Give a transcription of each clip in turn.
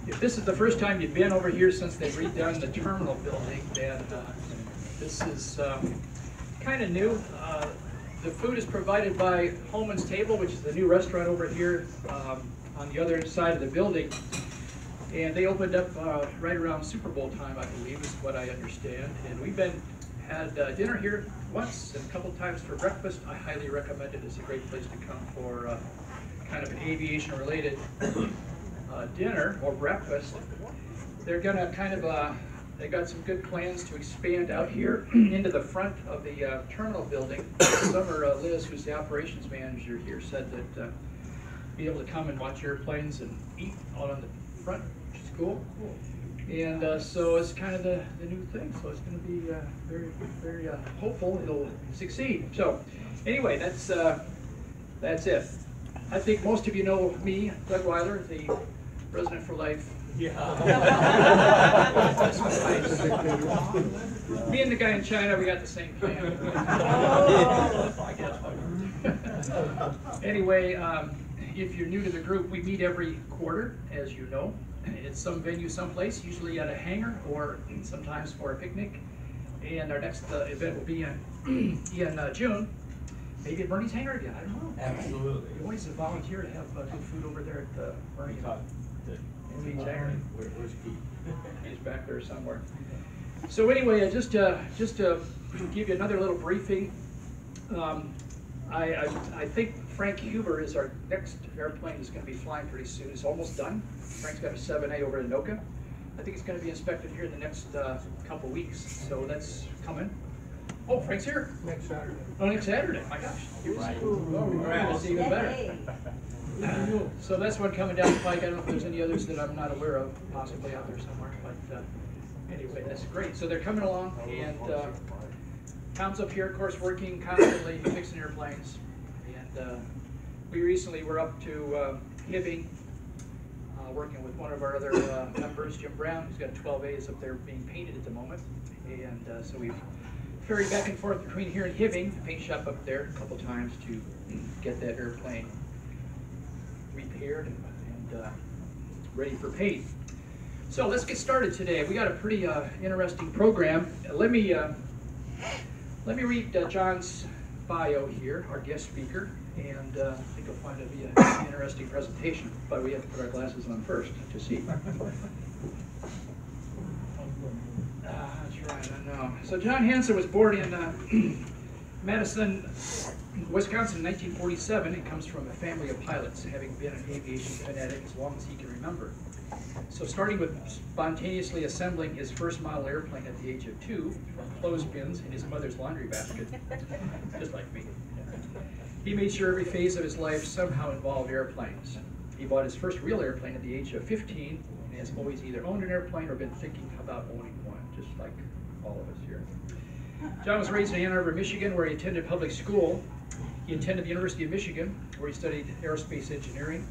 If this is the first time you've been over here since they've redone the terminal building, then this is kind of new. The food is provided by Holman's Table, which is the new restaurant over here on the other side of the building. And they opened up right around Super Bowl time, I believe, is what I understand. And we've had dinner here once and a couple times for breakfast. I highly recommend it. It's a great place to come for kind of an aviation-related dinner or breakfast. They're gonna kind of, they got some good plans to expand out here into the front of the terminal building. Summer, Liz, who's the operations manager here, said that be able to come and watch airplanes and eat out on the front, which is cool. And so it's kind of the new thing. So it's going to be very, very hopeful it'll succeed. So anyway, that's it. I think most of you know me, Doug Weiler, the President for Life. Yeah. Me and the guy in China, we got the same plan. Anyway, if you're new to the group, we meet every quarter, as you know. It's some venue someplace, usually at a hangar or sometimes for a picnic. And our next event will be in June. Maybe at Bernie's hangar again, I don't know. Absolutely. You always volunteer to have good food over there at Bernie's hangar. Where's Keith? He's back there somewhere. So anyway, just to give you another little briefing, I think Frank Huber is our next airplane is going to be flying pretty soon. It's almost done. Frank's got a 7A over in Anoka. I think it's going to be inspected here in the next couple weeks, so that's coming. Oh, Frank's here. Next Saturday. Oh, next Saturday. My gosh. Right. That's even better. So that's one coming down the pike. I don't know if there's any others that I'm not aware of, possibly out there somewhere. But anyway, that's great. So they're coming along, and Tom's up here, of course, working constantly, fixing airplanes. And we recently were up to Hibbing, working with one of our other members, Jim Brown, who's got 12As up there being painted at the moment. And so we've ferried back and forth between here and Hibbing, the paint shop up there, a couple times to get that airplane repaired and ready for paint. So let's get started today. We got a pretty interesting program. Let me read John's bio here, our guest speaker, and I think you'll find it to be an interesting presentation, but we have to put our glasses on first to see. That's right, I know. So John Hansen was born in Madison, Wisconsin in 1947, and comes from a family of pilots, having been an aviation fanatic as long as he can remember. So starting with spontaneously assembling his first model airplane at the age of 2 from clothespins in his mother's laundry basket, just like me. He made sure every phase of his life somehow involved airplanes. He bought his first real airplane at the age of 15 and has always either owned an airplane or been thinking about owning one, just like all of us here. John was raised in Ann Arbor, Michigan, where he attended public school. He attended the University of Michigan, where he studied aerospace engineering.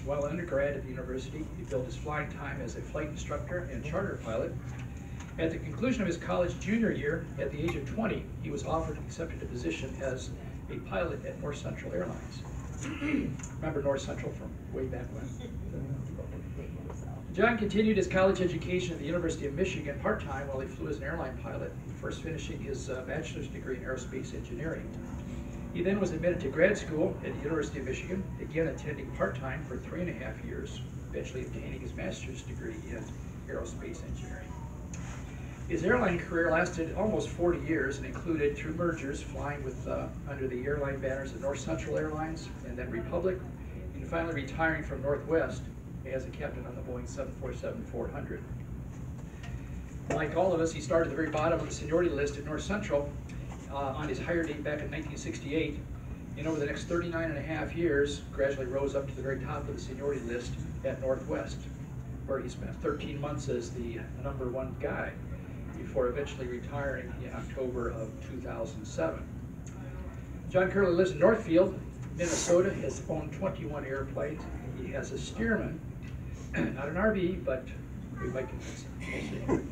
While an undergrad at the university, he filled his flying time as a flight instructor and charter pilot. At the conclusion of his college junior year, at the age of 20, he was offered and accepted a position as a pilot at North Central Airlines. Remember North Central from way back when? John continued his college education at the University of Michigan part-time while he flew as an airline pilot, first finishing his bachelor's degree in aerospace engineering. He then was admitted to grad school at the University of Michigan, again attending part-time for 3.5 years, eventually obtaining his master's degree in aerospace engineering. His airline career lasted almost 40 years and included, through mergers, flying with under the airline banners of North Central Airlines and then Republic, and finally retiring from Northwest as a captain on the Boeing 747-400. Like all of us, he started at the very bottom of the seniority list at North Central on his hire date back in 1968, and over the next 39.5 years, gradually rose up to the very top of the seniority list at Northwest, where he spent 13 months as the #1 guy before eventually retiring in October of 2007. John currently lives in Northfield, Minnesota. He has owned 21 airplanes. He has a Stearman, not an RV, but we might convince him.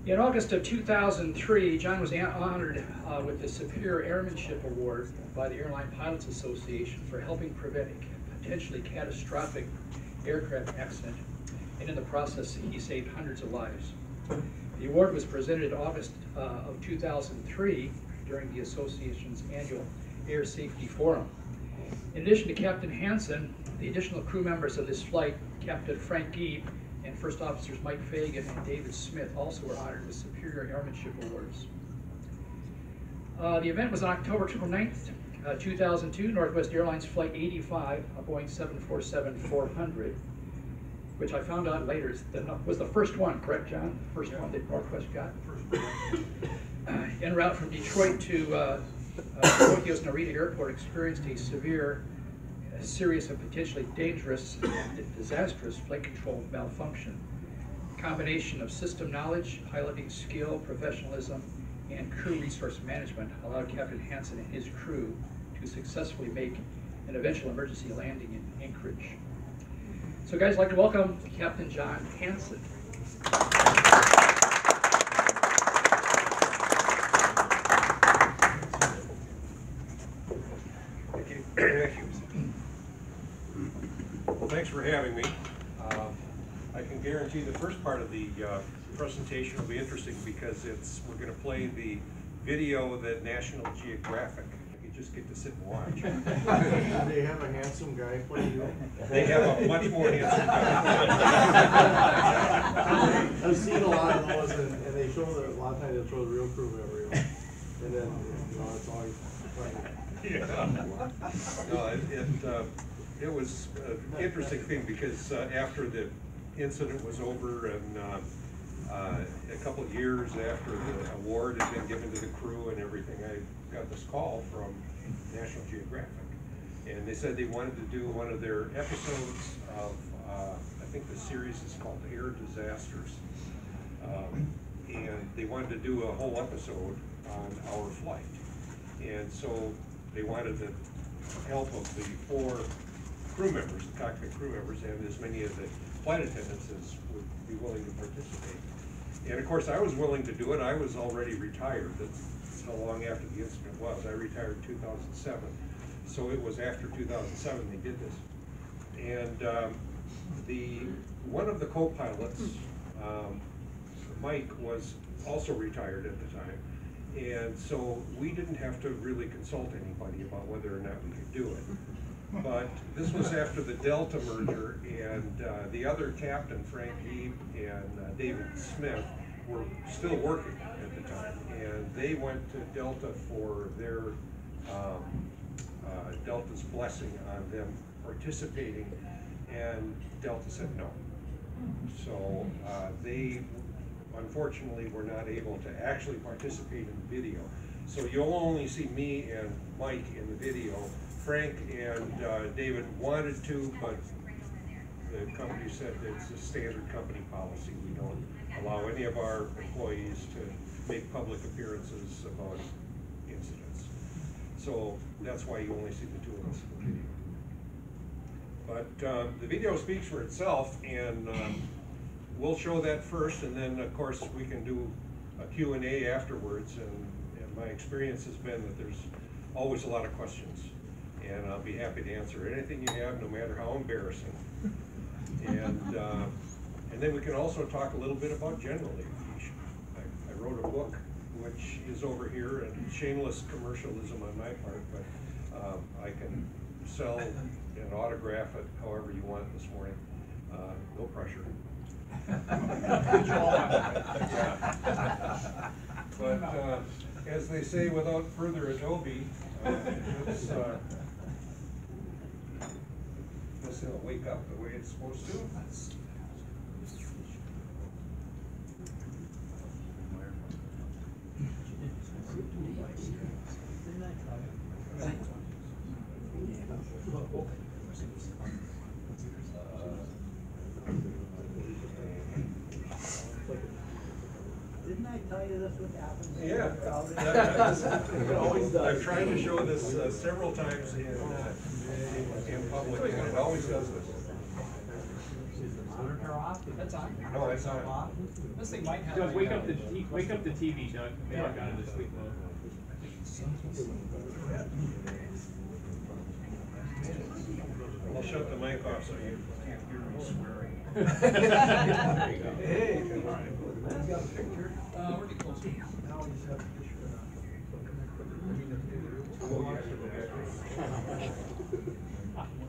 In August of 2003, John was honored with the Superior Airmanship Award by the Airline Pilots Association for helping prevent a potentially catastrophic aircraft accident, and in the process, he saved hundreds of lives. The award was presented in August of 2003 during the association's annual Air Safety Forum. In addition to Captain Hansen, the additional crew members of this flight, Captain Frank Gieb and First Officers Mike Fagan and David Smith, also were honored with Superior Airmanship Awards. The event was on October 29th, 2002, Northwest Airlines Flight 85, a Boeing 747-400, which I found out later was the first one, correct, John? First one that Northwest got? En route from Detroit to Tokyo's Narita Airport, experienced a serious and potentially dangerous and disastrous flight control malfunction. A combination of system knowledge, piloting skill, professionalism, and crew resource management allowed Captain Hansen and his crew to successfully make an eventual emergency landing in Anchorage. So guys, I'd like to welcome Captain John Hansen. Thank you. Thank you. Well, thanks for having me. I can guarantee the first part of the presentation will be interesting because we're going to play the video that National Geographic. You just get to sit and watch. Do they have a handsome guy play you? They have a much more handsome guy. I've seen a lot of those, and they show a lot of times they show the real crew member, and then it's always funny. Yeah. No, it was an interesting thing because after the incident was over and a couple of years after the award had been given to the crew and everything, I got this call from National Geographic. And they said they wanted to do one of their episodes of, I think the series is called Air Disasters. And they wanted to do a whole episode on our flight. And so they wanted the help of the 4 crew members, the cockpit crew members, and as many of the flight attendants as would be willing to participate. And of course, I was willing to do it. I was already retired. That's how long after the incident was. I retired in 2007. So it was after 2007 they did this. And one of the co-pilots, Mike, was also retired at the time. And so we didn't have to really consult anybody about whether or not we could do it. But this was after the Delta merger, and the other captain, Frank Gieb and David Smith, were still working at the time. And they went to Delta for their Delta's blessing on them participating, and Delta said no. So they unfortunately were not able to actually participate in the video. So you'll only see me and Mike in the video. Frank and David wanted to, but the company said that it's a standard company policy. We don't allow any of our employees to make public appearances about incidents. So that's why you only see the 2 of us in the video. But the video speaks for itself, and we'll show that first, and then of course we can do a Q&A afterwards. And my experience has been that there's always a lot of questions, and I'll be happy to answer anything you have, no matter how embarrassing. And then we can also talk a little bit about general aviation. I wrote a book which is over here, and shameless commercialism on my part, but I can sell and autograph it however you want this morning. No pressure. But as they say, without further ado, this will wake up the way it's supposed to. Didn't I tell you this would happen? Yeah. I've tried to show this several times in public, and it always does this. Monitor off? That's on. No, it's not. This thing might have. Doug, wake up the TV, Doug. Maybe I got it this week, though. I'll shut the mic off so you can't hear me. Hey. You got a picture? We're getting close. Now we just have to fish for the connect with it. I mean, if Oh, yeah.